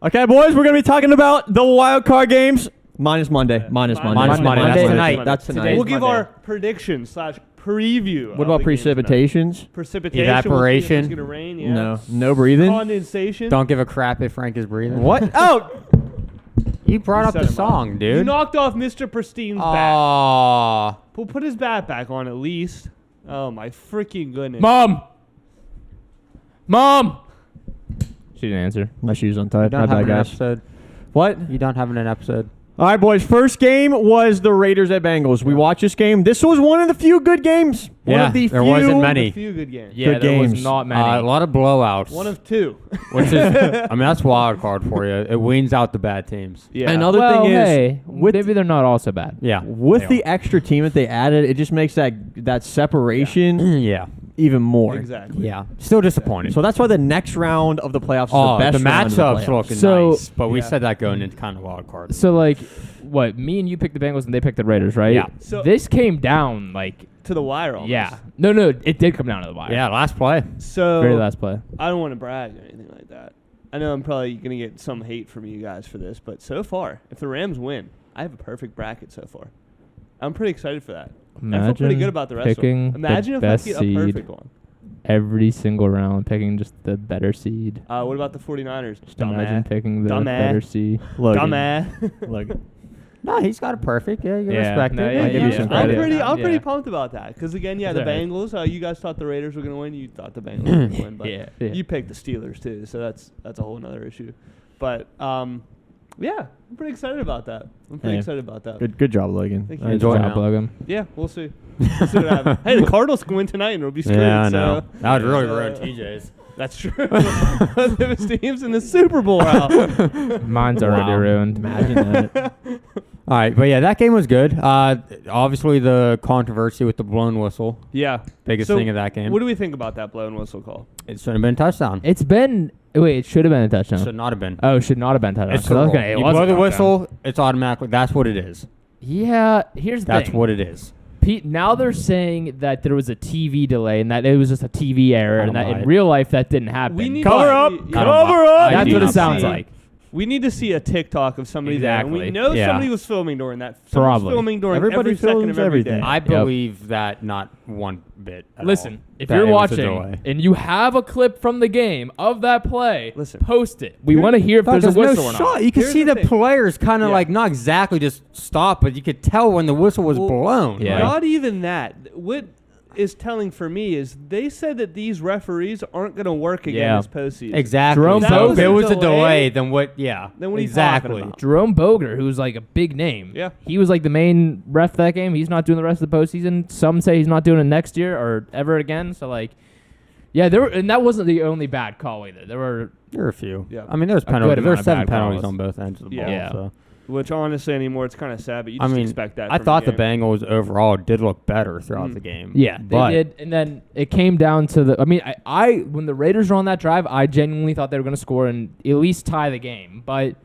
Okay, boys, we're going to be talking about the wild card games. Minus Monday. Minus Monday. That's tonight. That's tonight. We'll give our predictions / preview. What about precipitations? Precipitation. Evaporation. We'll see if it's gonna rain, yeah. No breathing. Condensation. Don't give a crap if Frank is breathing. What? Oh, You brought up set the him song, up. dude. You knocked off Mr. Pristine's bat. Aww. We'll put his bat back on at least. Oh my freaking goodness. Mom. She didn't answer. my shoes You untied. don't My have bad, an guys. episode. What? You don't have an episode. All right, boys. First game was the Raiders at Bengals. We watched this game. This was one of the few good games. One Yeah, of the there few. wasn't A many. few good games. Yeah, Good there was games. not many. A lot of blowouts. One of two. which is, I mean, that's wild card for you. It weans out the bad teams. Yeah. Another well, thing is, hey, with maybe they're not all so bad. Yeah. with they the extra team that they added, it just makes that separation yeah. even more. Exactly. Yeah. Still disappointing. So that's why the next round of the playoffs is oh, the best the round of the matchups playoffs. looking So- nice, but we Yeah. said that going into kind of wild card. So, like, what? Me and you picked the Bengals and they picked the Raiders, right? Yeah. So This came down, like, to the wire almost. yeah. No, it did come down to the wire. Yeah, last play. So Very last play. I don't want to brag or anything like that. I know I'm probably going to get some hate from you guys for this, but so far, if the Rams win, I have a perfect bracket so far. I'm pretty excited for that. I feel pretty good about the rest of picking them. Imagine the if best I get seed a perfect one. every single round, picking just the better seed. What about the 49ers? Just imagine picking the Dumbass. better seed. Logan. Dumbass. Logan. No, he's got a perfect. Yeah, you Yeah, respect no, it. yeah, I'll give you some I'm credit. pretty Yeah. pumped about that because again, yeah, It's the alright. Bengals. You guys thought the Raiders were gonna win. You thought the Bengals were gonna win, but Yeah. you picked the Steelers too. So that's a whole nother issue. But yeah, I'm pretty excited about that. Good job, Logan. Thank I you. enjoyed Good it. job, Logan. Yeah, we'll see. We'll see what happens. Hey, the Cardinals can win tonight and it'll be screwed. Yeah, I know. So That was really Uh, ruined TJ's. that's true. Both of his teams in the Super Bowl out. Mine's already Wow. ruined. Imagine that. All right, but yeah, that game was good. Obviously, the controversy with the blown whistle, Yeah. biggest So thing of that game. What do we think about that blown whistle call? It should have been a touchdown. It's been. Wait, it should have been a touchdown. Should not have been. Oh, should not have been a touchdown. It's 'Cause I was the gonna- rule. it You was a blow the touchdown. whistle, it's automatically. That's what it is. Yeah, here's the That's thing. what it is. Pete, now they're saying that there was a TV delay and that it was just a TV error I and don't that buy in it. real life that didn't happen. We need Cover to up. see- I don't Cover buy- up. I That's do what it not sounds see- like. We need to see a TikTok of somebody there. And we Exactly. know Yeah. somebody was filming during that. Someone's Probably. filming during Everybody every second films of every everything. day. I believe that not one bit. At Listen, all. if That you're it was a watching delay. and you have a clip from the game of that play, Listen. post it. We Here- want to hear if Fuck, there's a no whistle or shot. not. You can Here's see the the thing. players kind of Yeah. like not exactly just stop, but you could tell when the whistle was Well, blown. Yeah. Like, Not even that. What is telling for me is they said that these referees aren't going to work again Yeah. this postseason. exactly. Jerome So Boger- if it was a delay, delay, then what? Yeah. then what are you exactly. talking about? Jerome Boger, who's like a big name. Yeah. He was like the main ref that game. He's not doing the rest of the postseason. Some say he's not doing it next year or ever again. So like, yeah, and that wasn't the only bad call either. There were There were a few. Yeah. I mean, there's A good penalties. amount There's of 7 bad penalties calls. on both ends of the ball. Yeah. So. Which honestly anymore it's kind of sad, but you I just mean, expect that. I from thought the game. Bengals overall did look better throughout Mm. the game. Yeah, but they did, and then it came down to the. I mean, I when the Raiders were on that drive, I genuinely thought they were going to score and at least tie the game. But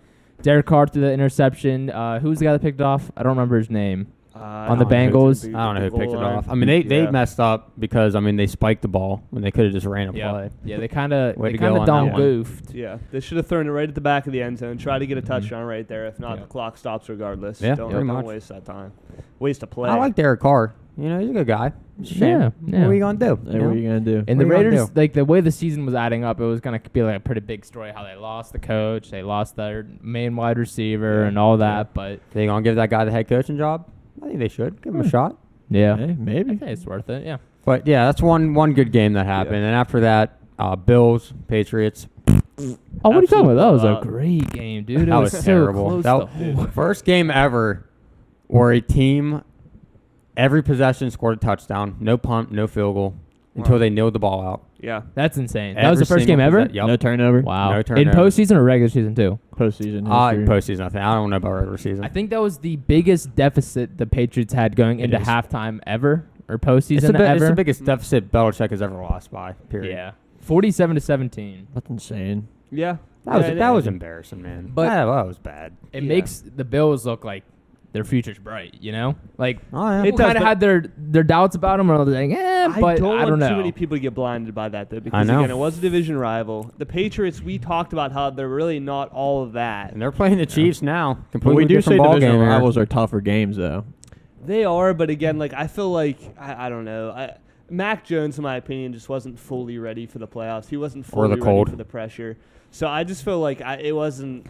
Derek Carr threw the interception. Who's the guy that picked it off? I don't remember his name. On the Bengals. I don't know who picked it off. I mean, they messed up because I mean they spiked the ball when they could have just ran a play. Yeah, they kind of Way to go on dumb that one. goofed. Yeah, they should have thrown it right at the back of the end zone. Try to get a touchdown right there. If not, Yeah. the clock stops regardless. Yeah, don't pretty much. waste that time. Waste a play. I like Derek Carr. You know, he's a good guy. It's a shame. Yeah, yeah. What are you gonna do? Hey, what are you gonna do? And What the are you gonna Raiders, do? like the way the season was adding up, it was gonna be like a pretty big story how they lost the coach, they lost their main wide receiver, Yeah. and all that. But They gonna give that guy the head coaching job? I think they should give him a shot. yeah, Hey, I maybe. think it's worth it. Yeah. But yeah, that's one good game that happened. And after that, Bills, Patriots. Oh, what are you talking about? That was a Absolute great game, dude. It That was was so terrible. close That the whole- first game ever where a team every possession scored a touchdown, no punt, no field goal until they nailed the ball out. Yeah. That's insane. That was Every the first game single ever. Yep. No turnover. Wow. No In turnover. postseason or regular season too. Postseason. history. Postseason, I think. I don't know about regular season. I think that was the biggest deficit the Patriots had going It into is. halftime ever or postseason it's ever. the biggest deficit Belichick has ever lost by. Period. Yeah, 47-17. That's insane. Yeah. That was Yeah, that was embarrassing, man. But- that was bad. It Yeah. makes the Bills look like their future's bright. You know, like Oh, yeah. people kind of had their doubts about them, or they're like, but I don't know. too many people to get blinded by that though, because know. again, it was a division rival. The Patriots, we talked about how they're really not all of that. And they're playing the Chiefs now. But Completely we do say different ball divisional game here. rivals are tougher games, though. They are, but again, like I feel like I don't know. Mac Jones, in my opinion, just wasn't fully ready for the playoffs. He wasn't fully the ready cold. for the pressure. So I just feel like it wasn't.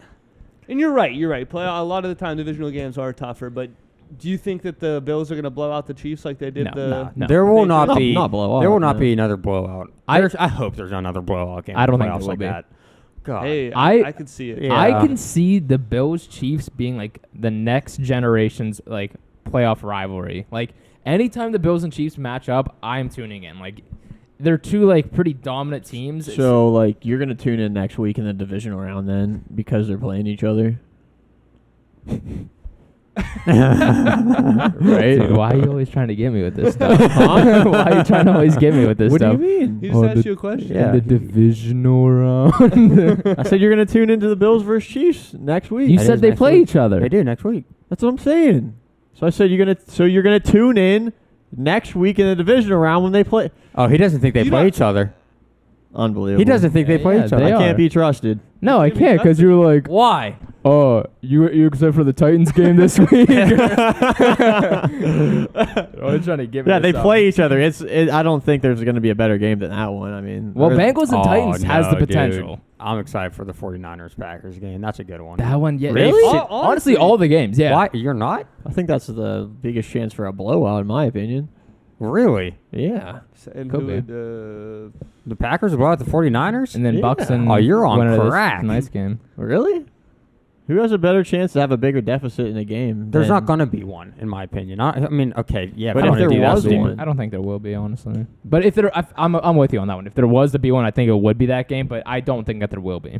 And you're right. A lot of the time, divisional games are tougher. But do you think that the Bills are going to blow out the Chiefs like they did No. There will not Not- be. not blow There out, will not no. be another blowout. I hope there's another blowout game. I don't in the think there playoffs will like be. that. God. Hey, I- I could see it. Yeah. I can see the Bills Chiefs being like the next generation's like playoff rivalry. Like anytime the Bills and Chiefs match up, I'm tuning in. Like they're two like pretty dominant teams. So, like, you're going to tune in next week in the divisional round then because they're playing each other? Right? Dude, why are you always trying to get me with this stuff? Huh? Why are you trying to always get me with this What do stuff? you mean? He just asked you a question. Yeah. In the divisional round. I said you're going to tune into the Bills versus Chiefs next week. You That said is they next play week. each other. They do next week. That's what I'm saying. So I said you're gonna tune in next week in the divisional round when they play. Oh, he doesn't think they You play don't- each other. Unbelievable. He doesn't think they play Yeah, each other. they I are. can't be trusted. No, I Give me can't because custody. you're like, Why? oh, you except for the Titans game this week. Always trying to give me. Yeah, they this play each other. I don't think there's going to be a better game than that one. I mean, Well, there's- Bengals and Titans has the dude. potential. I'm excited for the 49ers Packers game. That's a good one. That one, yeah. Really? Honestly, Honestly, all the games, yeah. Why? You're not? I think that's the biggest chance for a blowout, in my opinion. Really? Yeah. And Could who be. would, The Packers will go out the 49ers? And then Yeah. Bucks and Oh, you're on winner of this crack. Nice game. Really? Who has a better chance to have a bigger deficit in a game? There's than- not going to be one, in my opinion. I mean, okay, yeah. But I if wanna there do that was team. one- I don't think there will be, honestly. But if there, I'm with you on that one. If there was to be one, I think it would be that game. But I don't think that there will be.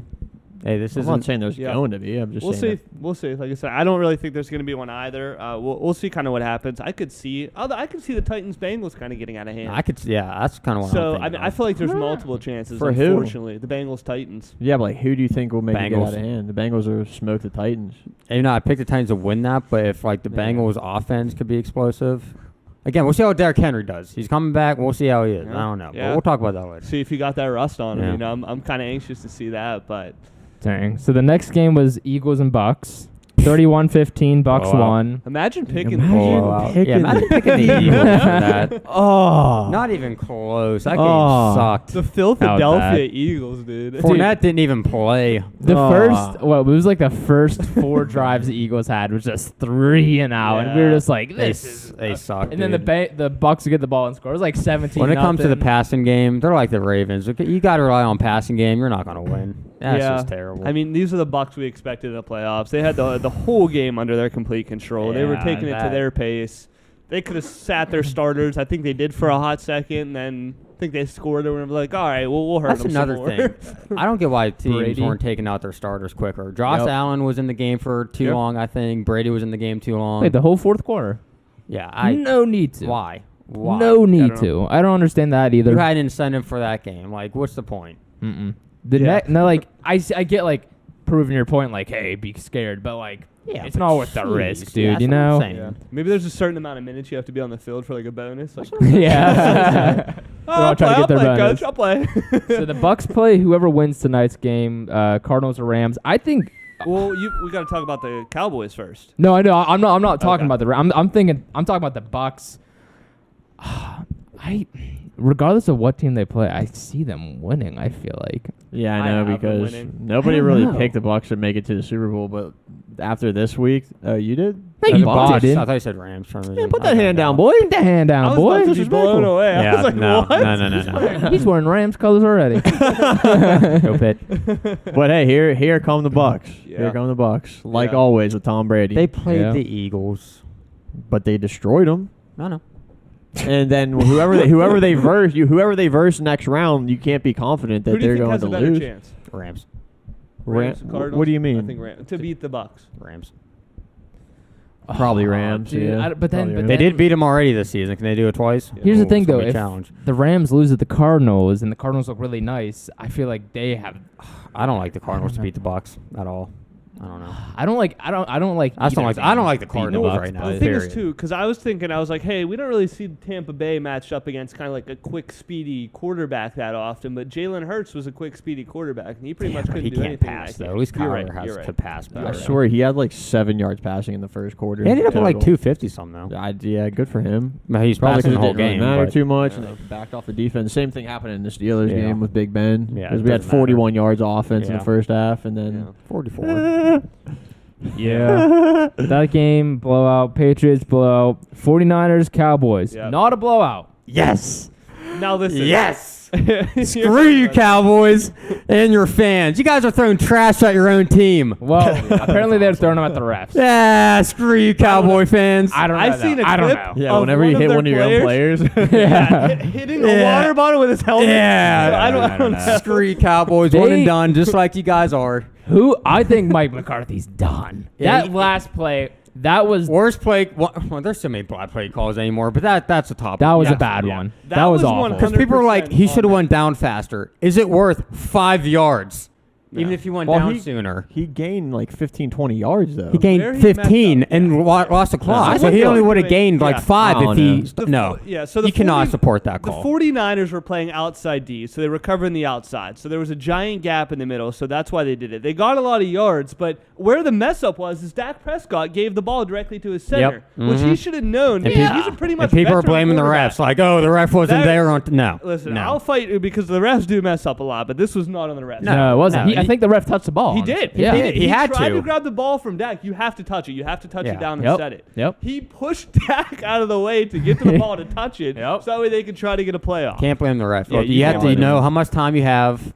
Hey, this I'm is not saying there's Yeah. going to be. I'm just we'll saying. see. We'll see. Like I said, I don't really think there's going to be one either. We'll see kind of what happens. I could see the Titans Bengals kind of getting out of hand. that's kind of what So I'm I thinking. mean, I feel like there's multiple chances. For who? Unfortunately, the Bengals Titans. Yeah, but like, who do you think will make it get Bengals. out of hand? The Bengals are smoke the Titans. And, I picked the Titans to win that, but if like the Yeah. Bengals offense could be explosive, again, we'll see how Derrick Henry does. He's coming back. We'll see how he is. Yeah. I don't know, Yeah. but we'll talk about that later. See if you got that rust on him. Yeah. You know, I'm kind of anxious to see that, but Dang. So the next game was Eagles and Bucks. 31-15, Bucks Blowout. won. imagine picking. Imagine Blowout. picking- Yeah, imagine picking the Eagles for that. Oh. Not even close. That game Oh. sucked. The Philadelphia bad. Eagles, dude. Fournette didn't even play. The Oh. it was like the first 4 drives the Eagles had was just 3 and out, and we were Yeah. just like, They this is. they suck. And then the Bucks would get the ball and score. It was like 17. when it comes to the nothing. passing game, they're like the Ravens. You got to rely on passing game. You're not going to win. That's Yeah. just terrible. I mean, these are the Bucks we expected in the playoffs. They had the whole game under their complete control. They were Yeah, taking it to that- their pace. They could have sat their starters. I think they did for a hot second. And then I think they scored and were like, all right, we'll hurt That's them another some more. thing. I don't get why teams Brady. weren't taking out their starters quicker. Josh Yep. Allen was in the game for too Yep. long, I think. Brady was in the game too long. Played the whole fourth quarter. Yeah, No need to. Why? Why? No need don't to. I don't understand that either. You had an incentive for that game. Like, what's the point? Mm-mm. Yeah. Like I get like proving your point, like, hey, be scared, but like, Yeah, it's but not worth the jeez, risk, yeah, dude. that's You what I'm know? saying. Yeah. Maybe there's a certain amount of minutes you have to be on the field for like a bonus. Like, Yeah. They're all trying to get their play, bonus. coach. I'll play. So the Bucks play whoever wins tonight's game, Cardinals or Rams. I think. Well, we got to talk about the Cowboys first. No, I know. I'm not talking Okay. about the Rams. I'm talking about the Bucks. Regardless of what team they play, I see them winning. I feel like. Yeah, I I know have them because winning. nobody I don't really know. picked the Bucks to make it to the Super Bowl, but after this week, you did. No, you I didn't. thought you said Rams. For some Yeah, reason. put that Okay, hand no. down, boy. Put the hand I down, was boy. about to be Disrespectful. blown away. I Yeah, was like, no, what? no. He's wearing Rams colors already. Go Pitt. But hey, here come the Bucks. Yeah. Here come the Bucks. Like Yeah. always with Tom Brady. They played Yeah. the Eagles. but they destroyed them. No. And then whoever they verse next round, you can't be confident that Who do you they're think going has to a better lose. chance? Rams. Cardinals? What do you mean? I think Rams to beat the Bucks. Rams. Probably Rams. Dude, yeah. but then- Probably but Rams. They did beat them already this season. Can they do it twice? Here's the Ooh, thing, it's gonna though. be a If challenge. the Rams lose at the Cardinals and the Cardinals look really nice, I feel like they have. I don't like the Cardinals to beat the Bucks at all. I don't know. I don't like. I either don't like the beating Cardinals Bucs, right now. but- The thing is, too, because I was thinking, I was like, hey, we don't really see Tampa Bay matched up against kind of like a quick, speedy quarterback that often, but Jalen Hurts was a quick, speedy quarterback, and he pretty much couldn't he do can't anything. pass, in that though. game. At least You're Kyler right, has you're to right. pass You're better. I right. swear he had like 7 yards passing in the first quarter. He ended up at like Total. 250 something though. Yeah, good for him. He's Probably passing because the it whole didn't really game. matter but- too much, and Yeah. they backed off the defense. Same thing happened in the Steelers Yeah. game with Big Ben. Yeah, Because it we had doesn't matter. 41 yards offense in Yeah. the first half, and then Yeah. 44. Yeah. That game, blowout. Patriots, blowout. 49ers, Cowboys. Yep. Not a blowout. Yes. Now listen. Yes. Screw you, Cowboys, and your fans. You guys are throwing trash at your own team. Well, apparently they're throwing them at the refs. Yeah, screw you, Cowboy fans. I don't know. I've seen a I don't clip know. yeah, of whenever one you of hit their one of your own players. hitting a Yeah. water bottle with his helmet. Yeah. So I don't know. Screw you, Cowboys. One and done, just like you guys are. Who? I think Mike McCarthy's done. Yeah, That last play, that was Worst play. Well, there's so many bad play calls anymore, but that's a top. that was yeah. a bad Yeah. one. That That was was awful. 100 Because people are like, he 100% should have on went down faster. Is it worth 5 yards? Even No. if he went Well, down he- sooner. He gained like 15, 20 yards, though. He gained Where he 15 messed up, and yeah. lost the clock. I So think he they only were would have doing- gained like yeah. 5 I if don't he. know. No. Yeah, so the You cannot 40 support that The call. 49ers were playing outside D, so they were covering the outside. So there was a giant gap in the middle, so that's why they did it. They got a lot of yards, but where the mess up was is Dak Prescott gave the ball directly to his center, which he should have known. And because pe- He's a pretty much and people are veteran blaming the quarterback. refs. Like, oh, the ref wasn't That- there. No. Listen, no. I'll fight you because the refs do mess up a lot, but this was not on the refs. No, it wasn't. no, I think the ref touched the ball. He did. Yeah. He did. He had tried to. to grab the ball from Dak. You have to touch it. You have to touch Yeah. it down and Yep. set it. Yep. He pushed Dak out of the way to get to the ball to touch it, Yep. so that way they could try to get a playoff. Can't blame the ref. Yeah, Look, you you have can't to blame know them. how much time you have.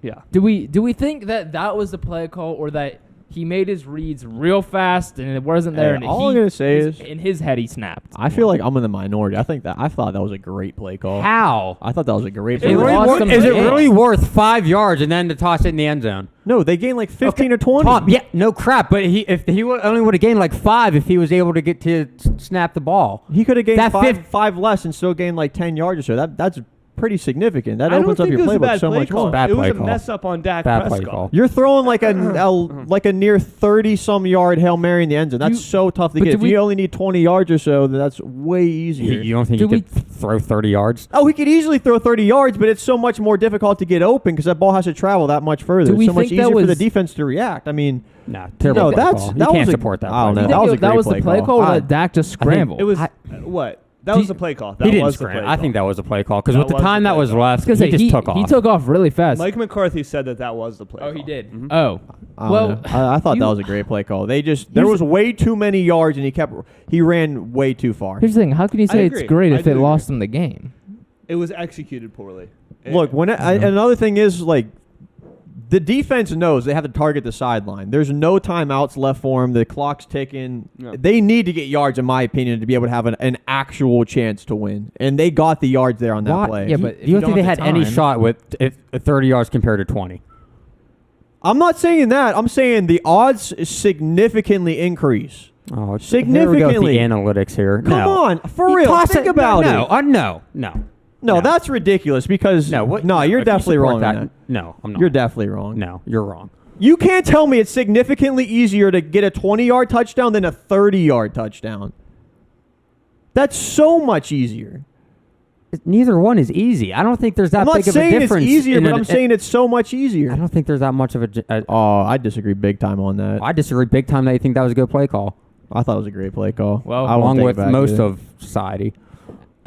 Yeah. Do we think that was the play call, or that he made his reads real fast and it wasn't there? Hey, and all I'm gonna say is- in his head he snapped. I feel like I'm in the minority. I thought that was a great play call. How? I thought that was a great Is play it, It call. really lost worth, them is the it game. really worth 5 yards and then to toss it in the end zone? No, they gained like 15 or 20. Tom, yeah, no crap. But if he only would have gained like 5 if he was able to get to snap the ball. He could have gained That five less and still gained like 10 yards or so. That's pretty significant. That I don't opens up think your it was a playbook bad so play much call. more. Bad It was play a call. mess up on Dak Bad play Prescott. call. You're throwing like a near 30-some yard Hail Mary in the end zone. That's so tough to but get. do If we- you only need 20 yards or so, then that's way easier. You don't think Do you could throw 30 yards? Oh, he could easily throw 30 yards, but it's so much more difficult to get open because that ball has to travel that much further. Do It's we so much think that easier for the was- defense to react. I mean, No, terrible no, play that's call. that You was can't a- support that. I don't play. know. You That think was a that great was the play play call. call, or I- that Dak just I think- scrambled? It was I- what? That was the play call. That He didn't was the play scram. call. I think that was a play call because That with the was the time that play was call. left, Because he just took off. He took off really fast. Mike McCarthy said that was the play call. Oh, he did. Mhm. Oh, I don't well, know. I thought you- that was a great play call. There was way too many yards, and he ran way too far. here's the thing. How can you say it's agree. great I if do it agree. lost them the game? It was executed poorly. Look, another thing is like the defense knows they have to target the sideline. There's no timeouts left for them. The clock's ticking. No. They need to get yards, in my opinion, to be able to have an actual chance to win. And they got the yards there on that Why- play. Yeah, but if you don't think they have had the any time- shot with 30 yards compared to 20? I'm not saying that. I'm saying the odds significantly increase. Oh, Significantly. Here we go with the analytics here. Come no. on, for You real. toss Think it- about no, it. No, No, that's ridiculous because no. What, you're if you definitely support wrong on that. No, I'm not. You're definitely wrong. No, you're wrong. You can't tell me it's significantly easier to get a 20-yard touchdown than a 30-yard touchdown. That's so much easier. Neither one is easy. I don't think there's that I'm not big of a saying it's difference. easier, in but a- I'm saying it's so much easier. I don't think there's that much of a. Oh, I disagree big time on that. I disagree big time that you think that was a good play call. I thought it was a great play call. Well, I won't Along take it with back most either. of society.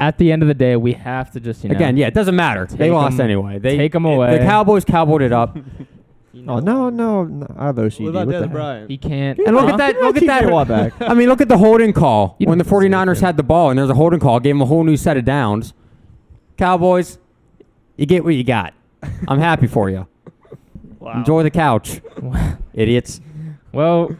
At the end of the day, we have to just Again, yeah, it doesn't matter. They Take lost 'em- anyway. They take 'em away. The Cowboys cowboyed it up. Oh no! I have OCD. What about What Des the heck? Bryant? He can't. And look Huh? at that! Give Look that at that! TJ Watt back. I mean, look at the holding call You when the don't deserve 49ers him. had the ball and there's a holding call. Gave them a whole new set of downs. Cowboys, you get what you got. I'm happy for you. Wow. Enjoy the couch, idiots. Well,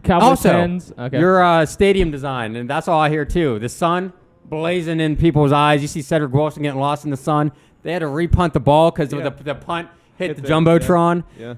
Cowboys Also, fans. Okay. your stadium design, and that's all I hear too. The sun blazing in people's eyes. You see Cedric Wilson getting lost in the sun. They had to repunt the ball because Yeah. the punt hit the the- jumbotron. Yeah.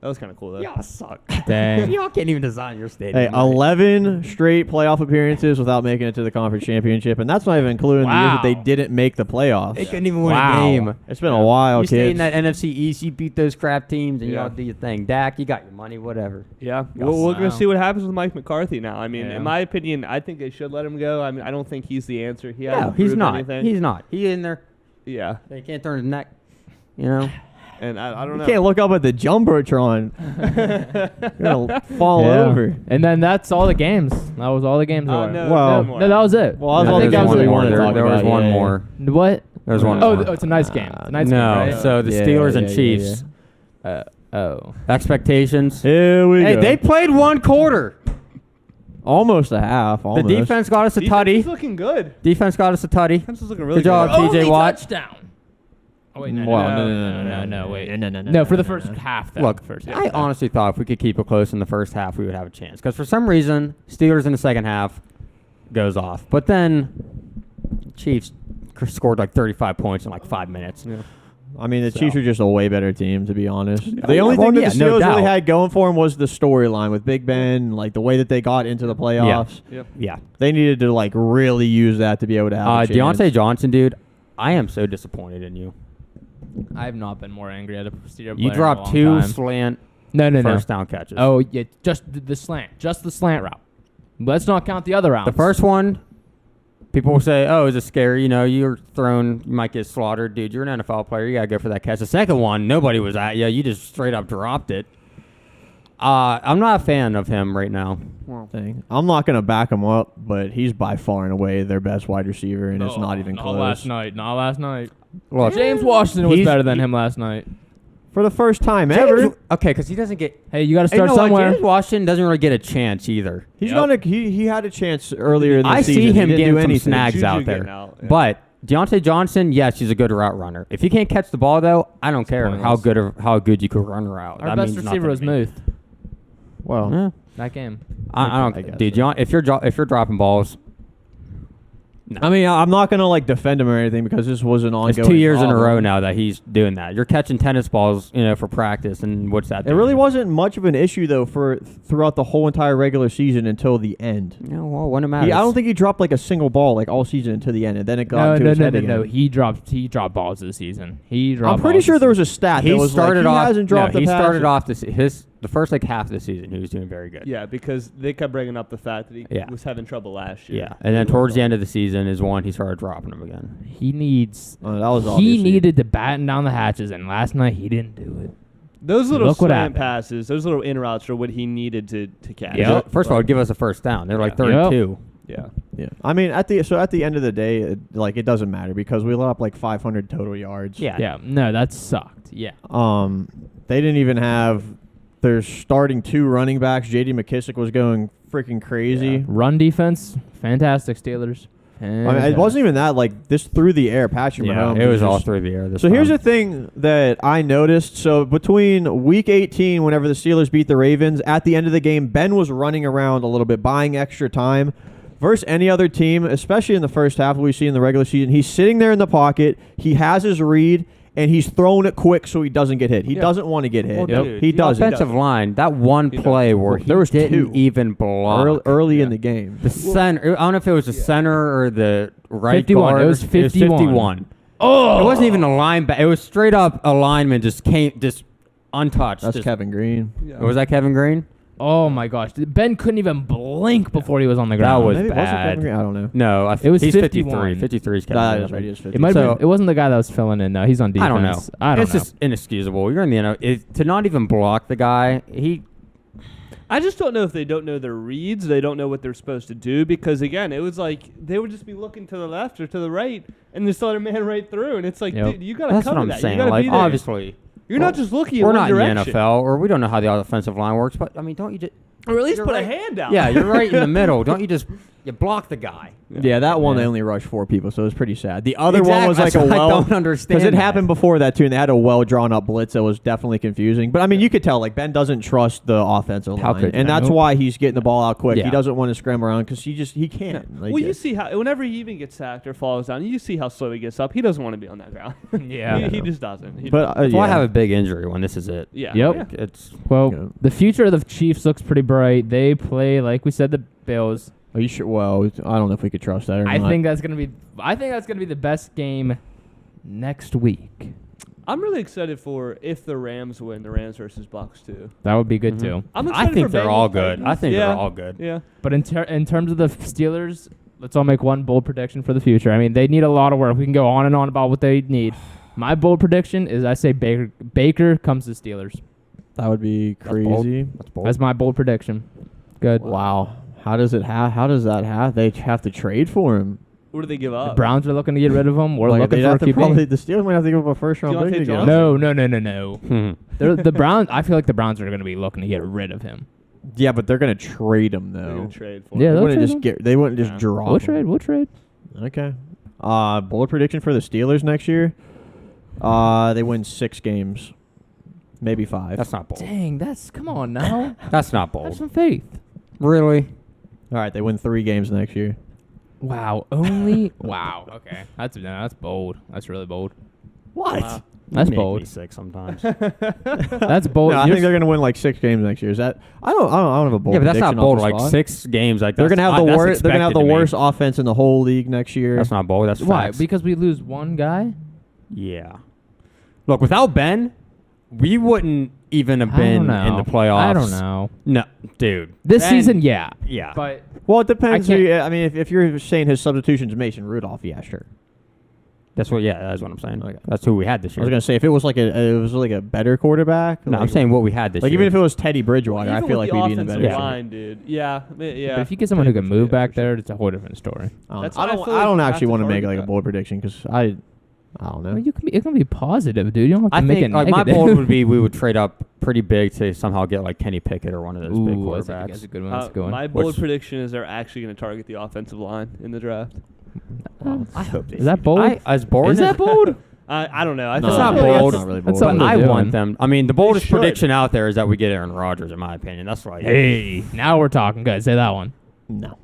That was kind of cool though. Y'all suck. Dang. Y'all can't even design your stadium. Hey, right. 11 straight playoff appearances without making it to the conference championship, and that's not even including the years that they Wow. didn't make the playoffs. They couldn't even win Wow. a game. It's been a while, You stay kids. in that NFC East, you beat those crap teams, and Yeah. y'all do your thing. Dak, you got your money, whatever. Yeah, Y'all well, we're suck. gonna see what happens with Mike McCarthy now. I mean, Yeah. in my opinion, I think they should let him go. I mean, I don't think he's the answer. He No, hasn't he's proved not. anything. He's not. He in there. Yeah, They can't turn his neck. You know. and I don't You know. can't look up at the Jumbotron. You're going to fall Yeah. over. And then that's all the games. That was all the games. Oh, there were. no, Well, no more. No, that was it. Well, I was I all think the that was games it. we wanted to talk There was about, one yeah, more. What? There was one Oh, more. it's a nice game. It's a nice no, game, right? so the Yeah, Steelers and yeah, Chiefs Oh. expectations. Here we Hey, go. they played one quarter. Almost a half. Almost. The defense got us a Defense is tutty. looking good. Defense got us a tutty. Defense is looking really Good job, good. TJ Only Watt. touchdown. Oh wait, no, Well, no, wait. no, No, for the first half. Though. Look, first I half. honestly thought if we could keep it close in the first half, we would have a chance. Because for some reason, Steelers in the second half goes off. But then Chiefs scored like 35 points in like 5 minutes. Yeah. I mean, the So. Chiefs are just a way better team, to be honest. Yeah, The only well, thing that yeah, the no Steelers really doubt. had going for them was the storyline with Big Ben, like the way that they got into the playoffs. Yep. Yeah. They needed to like really use that to be able to have a chance. Deontay Johnson, dude, I am so disappointed in you. I have not been more angry at a Steelers player You in a dropped long 2 time. slant No. first down catches. Oh yeah, just the slant, just the slant route. Let's not count the other routes. The first one, people will say, "Oh, is it scary? You know, you're thrown, you might get slaughtered, dude. You're an NFL player. You gotta go for that catch." The second one, nobody was at you. You just straight up dropped it. I'm not a fan of him right now. thing. I'm not going to back him up, but he's by far and away their best wide receiver, and it's not even close. Not last night. Look, James Washington was he's- better than him last night. For the first time James- ever, okay, because he doesn't get. Hey, you got to You start know what? somewhere. James Washington doesn't really get a chance either. he's Yep. gonna. He had a chance earlier in the I season. see him he didn't getting do some anything. snags Juju out there. getting out, yeah. But Deontay Johnson, yes, he's a good route runner. If he can't catch the ball, though, I don't care pointless. how good you could run a route. Our That best means receiver was nothing to me. Muth Well, Yeah. that game. I don't, I guess dude. so. If you're dropping balls, I mean, I'm not gonna like defend him or anything because this was an ongoing. it's 2 years in a problem. row now that he's doing that. You're catching tennis balls, for practice, and what's that? It doing? really wasn't much of an issue though for throughout the whole entire regular season until the end. Yeah, well, when it matters. I don't think he dropped like a single ball like all season until the end, and then it got No, into no, his no, head no, again. no. He dropped balls this season. He dropped. I'm pretty balls sure this there was a stat he that was started like, off. he hasn't dropped no, a he pass. started off the first like half of the season. He was doing very good. Yeah, because they kept bringing up the fact that he Yeah. was having trouble last year. Yeah, and then towards the end of the season is when he started dropping them again. He needs. Oh, that was He obviously- needed to batten down the hatches, and last night he didn't do it. Those little Look what slant happened. passes, those little in routes are what he needed to catch. Yep. First of all, give us a first down. They're like Yeah. 32. Yeah. Yeah, I mean, at the end of the day, it doesn't matter because we let up like 500 total yards. Yeah. Yeah, no, that sucked. Yeah. They didn't even have their starting 2 running backs. J.D. McKissick was going freaking crazy. Run defense, fantastic Steelers. I mean, it wasn't even that. Like this through the air, Patrick Yeah, Mahomes. it was just- all through the air. This So here's the time. thing that I noticed. So between week 18, whenever the Steelers beat the Ravens, at the end of the game, Ben was running around a little bit, buying extra time. Versus any other team, especially in the first half we see in the regular season, he's sitting there in the pocket. He has his read, and he's throwing it quick so he doesn't get hit. He Yeah. doesn't want to get hit. Well, Yep. dude, He the doesn't. offensive line, that one He play where Well, he there was didn't 2. even block. Early in Yeah. the game. The center, I don't know if it was the center or the right 51. guard. It was 51. 51. Oh, It wasn't even a linebacker. It was straight up a lineman just untouched. That's Just- Kevin Green. Was that Kevin Green? Oh my gosh, Ben couldn't even blink before he was on the ground. was Maybe it wasn't bad. Kevin Green. I don't know. No, It was he's 51. 53. 53 is Kevin That Green. is right. He is It 50. might have So- been, it wasn't the guy that was filling in though. He's on defense. I don't know. I don't it's know. just inexcusable. You're in the NFL. To not even block the guy, I just don't know if they don't know their reads. They don't know what they're supposed to do because, again, it was like they would just be looking to the left or to the right and just let a man right through. And it's like, Yep. dude, you got to that's cover what I'm that. saying. You got to Like, be there. obviously, You're not just looking in we're one not direction. in the NFL, or we don't know how the offensive line works. But I mean, don't you just Or at least You're put a right. hand out. Yeah, you're right in the middle. Don't you just you block the guy? Yeah, that one they Yeah. only rushed 4 people, so it was pretty sad. The other one was like Exactly. a I well, don't understand because it that. happened before that too, and they had a well drawn up blitz that was definitely confusing. But I mean, you could tell like Ben doesn't trust the offensive How line, could and you? that's why he's getting the ball out quick. Yeah. He doesn't want to scramble around because he can't. Like, Well, you see how whenever he even gets sacked or falls down, you see how slow he gets up. He doesn't want to be on that ground. Yeah. he just doesn't. He But That's why I yeah. have a big injury when this is it. yeah. Yep. Yeah. It's Well, Yeah. the future of the Chiefs looks pretty bright. They play, like we said, the Bills. Are you sure? Well, I don't know if we could trust that or I not. think that's gonna be the best game next week. I'm really excited for if the Rams win, the Rams versus Bucks too. That would be good Mhm. too. I'm I excited think for they're Bengals all good. I Titans. think yeah. they're all good. Yeah. But in terms of the Steelers, let's all make one bold prediction for the future. I mean, they need a lot of work. We can go on and on about what they need. My bold prediction is I say Baker comes to Steelers. that would be That's bold. crazy. That's bold. That's my bold prediction. Good. Wow. How does it How does that have? They have to trade for him. What do they give The up? Browns are looking to get rid of him. We're Like, looking they'd for a have to QB. the Steelers might have to give up a first round Deontay pick again. Johnson? No. The Browns. I feel like the Browns are going to be looking to get rid of him. Yeah, but they're gonna trade him They're though. gonna trade for Yeah, him. They they'll wouldn't trade just him. get. They wouldn't just Yeah. drop. We'll him. trade. We'll trade. Okay. Bold prediction for the Steelers next year. They win 6 games, maybe 5. That's not bold. Dang, come on now. That's not Have bold. some faith. Really? All right, they win 3 games next year. Wow. Only. Wow. Okay. That's bold. That's really bold. What? Wow. That's You make bold. me sick sometimes. That's bold. No, I You're think they're gonna win like 6 games next year. Is that? I don't have a bold. Yeah, but that's not prediction off bold. the Like spot. 6 games, like They're gonna have the that's worst. They're gonna have the expected to me. worst offense in the whole league next year. That's not bold. That's why? facts. Because we lose one guy. Yeah. Look, without Ben, we wouldn't even have I been don't in know. the playoffs. I don't know. No, dude. This Ben- season, yeah. Yeah. But Well, it depends. I Who can't- you, I mean, if you're saying his substitution's Mason Rudolph, yeah, sure. That's what what I'm saying. Okay. That's who we had this I year. was gonna say if it was like a better quarterback. No, like, I'm saying what we had this like year. even if it was Teddy Bridgewater, I Even feel with like the we'd be in a offensive better. Yeah. line, dude. Yeah. Yeah. But if you get someone who can Teddy move back Bridgewater, there, it's a whole different story. That's I why I don't. feel I like don't you have actually to want to make target like a that. bold prediction because I don't know. Well, it can be positive, dude. You don't have to I make think it like my negative. bold would be we would trade up pretty big to somehow get like Kenny Pickett or one of those big Ooh, that's quarterbacks. a good one. That's a good one. My bold Which- prediction is they're actually going to target the offensive line in the draft. I hope they Is that do. bold? As bold Is that bold? I don't know. I No, feel It's not like bold. Not really That's bold. something But they're I doing. want them. I mean, the boldest should. prediction out there is that we get Aaron Rodgers, in my opinion. That's right. Hey, now we're talking. Good. Say that one. No.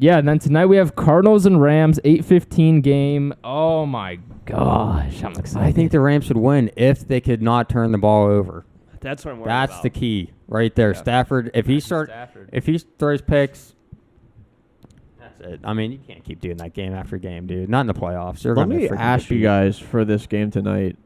Yeah, and then tonight we have Cardinals and Rams, 8:15 game. Oh my gosh, I'm excited. I think the Rams should win if they could not turn the ball over. that's what I'm worried That's about. the key right there. Yeah. Stafford, if he Stafford. if he throws picks, that's it. I mean, you can't keep doing that game after game, dude. Not in the playoffs. You're Let gonna me freaking ask get you beat. guys for this game tonight.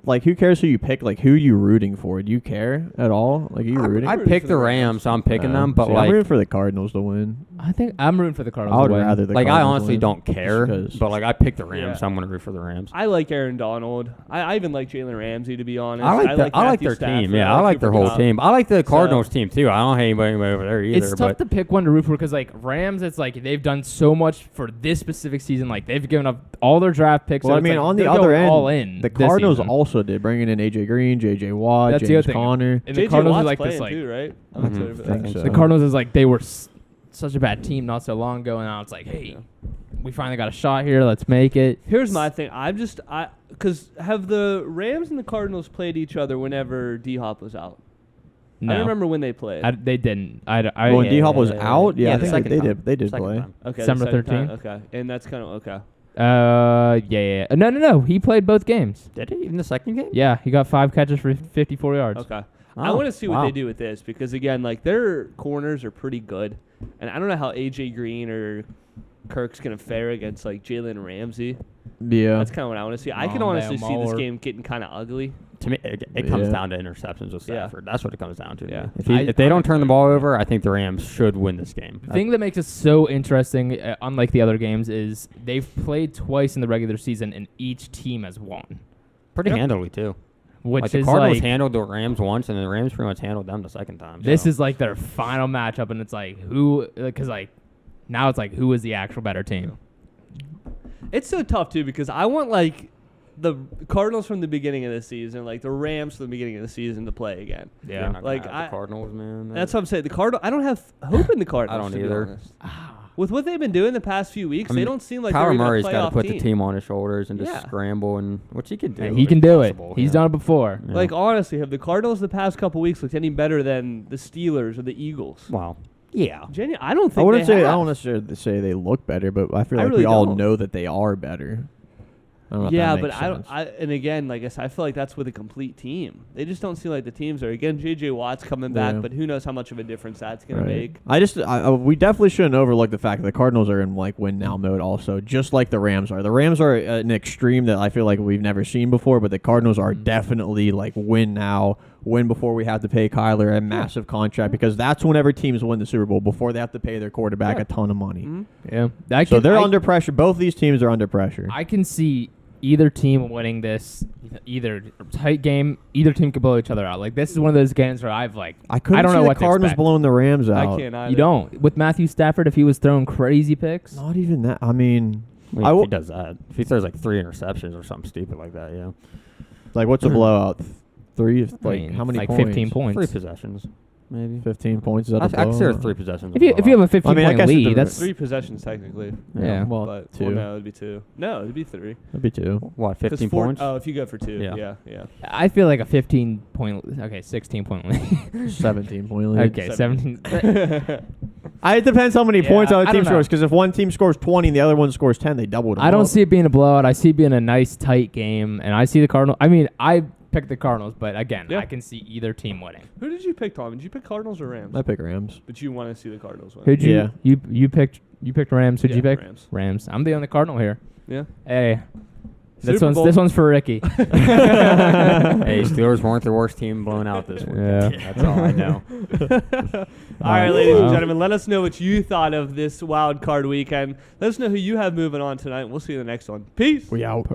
Like, who cares who you pick? Like, who are you rooting for? Do you care at all? Like, are you rooting? I rooting picked for the the Rams, Rams. so I'm picking them. But See, like, I'm rooting for the Cardinals to win. I think I'm rooting for the Cardinals. I would to win. rather the like I Cardinals honestly win, don't just care. 'cause- But like, I picked the Rams, Yeah. so I'm gonna root for the Rams. I like Aaron Donald. I even like Jalen Ramsey, to be honest. I like Matthew their Stafford. team. Yeah, I like their Cooper whole Kupp. team. I like the Cardinals So- team too. I don't hate anybody over there either. It's tough but to pick one to root for because like Rams, it's like they've done so much for this specific season. Like they've given up all their draft picks. Well, so I it's mean, like on the they're other going end, all in. the this Cardinals season. also did, bringing in AJ Green, JJ Watt, That's the James other thing. Conner. And the JJ Cardinals Watt's are like playing this like too, right? I'm Mhm. excited for I think that. so. the Cardinals is like they were such a bad team not so long ago, and now it's like, hey, we finally got a shot here. Let's make it. Here's my thing. Because have the Rams and the Cardinals played each other whenever D-Hop was out? No, I don't remember when they played. they didn't. When Yeah, D-Hop was yeah, out, yeah, yeah, I the think second they time. did. They did Second play. time. Okay, December the second time, 13th? Okay, and that's kind of okay. Yeah. No. He played both games. Did he even the second game? Yeah, he got 5 catches for 54 yards. Okay. Oh, I want to see what wow. they do with this because again, like their corners are pretty good, and I don't know how AJ Green or Kirk's gonna fare against like Jalen Ramsey. Yeah. That's kind of what I want to see. I can Mondale honestly see this Moore. game getting kind of ugly. To me, it comes Yeah. down to interceptions with Yeah. Stafford. That's what it comes down to. Yeah. If they don't turn the ball over, I think the Rams should win this game. The thing that makes it so interesting, unlike the other games, is they've played twice in the regular season, and each team has won, Pretty Yep. handily too. which Like the is Cardinals like handled the Rams once, and the Rams pretty much handled them the second time. this so. is like their final matchup, and it's like who, because like now it's like who is the actual better team? It's so tough too because I want like the Cardinals from the beginning of the season, like the Rams from the beginning of the season to play again. You're Yeah. not gonna Like, have the Cardinals, man. That's what I'm saying. I don't have hope in the Cardinals. I don't to be either. honest. With what they've been doing the past few weeks, I mean, they don't seem like Kyler they're even Murray's a got playoff to put team. the team on his shoulders and just Yeah. scramble, and which he can do. And he if can do it. possible, He's yeah. done it before. Yeah. Like, honestly, have the Cardinals the past couple weeks looked any better than the Steelers or the Eagles? Wow. Yeah. I don't think I wouldn't they say have. I don't necessarily say they look better, but I feel I like really we all don't. know that they are better. I don't know if Yeah, that but makes I don't. sense. And again, like I said, I feel like that's with a complete team. They just don't seem like the teams are. Again, J.J. Watt's coming back, Yeah. but who knows how much of a difference that's going to make. We definitely shouldn't overlook the fact that the Cardinals are in like win now mode also, just like the Rams are. The Rams are an extreme that I feel like we've never seen before, but the Cardinals are definitely like win now, win before we have to pay Kyler a massive contract, because that's whenever teams win the Super Bowl, before they have to pay their quarterback Yeah. a ton of money. Mm-hmm. Yeah. So they're under pressure. Both these teams are under pressure. I can see either team winning this, either tight game. Either team could blow each other out. Like, this is one of those games where I don't couldn't know see what the to Cardinals expect. blowing the Rams out. I can't either. You don't. With Matthew Stafford, if he was throwing crazy picks. Not even that. I mean, I mean, if he does that, if he throws like 3 interceptions or something stupid like that, yeah. like what's a blowout? 3? I Like mean, how many like points? 15 points. 3 possessions, maybe. 15 points. Is that a I can see blowout? 3 possessions. If you have a 15 I mean, I point guess it lead, doesn't- that's 3 possessions technically, yeah. Well, but 2. well, no, it'd be 2. No, it'd be 3. That'd be 2. What, 'Cause 15 four- points? Oh, if you go for 2, Yeah. yeah. I feel like a 15 point. Okay, 16 point lead. 17 point lead. Okay, 17. It depends how many Yeah, points the other I team don't know. scores. Because if one team scores 20 and the other one scores 10, they double it. I don't see it being a blowout. I see it being a nice tight game, and I see the Cardinals. I mean, I picked the Cardinals, but again, Yeah. I can see either team winning. Who did you pick, Tom? Did you pick Cardinals or Rams? I pick Rams. But you want to see the Cardinals win. Who'd you? Yeah. You picked Rams. Who'd Yeah, you pick? Rams. Rams. I'm the only Cardinal here. Yeah. Hey, Super Bowl. this one's for Ricky. Hey, Steelers weren't the worst team blown out this week. Yeah. That's all I know. All right, ladies and Wow. gentlemen, let us know what you thought of this wild card weekend. Let us know who you have moving on tonight. We'll see you in the next one. Peace. We out.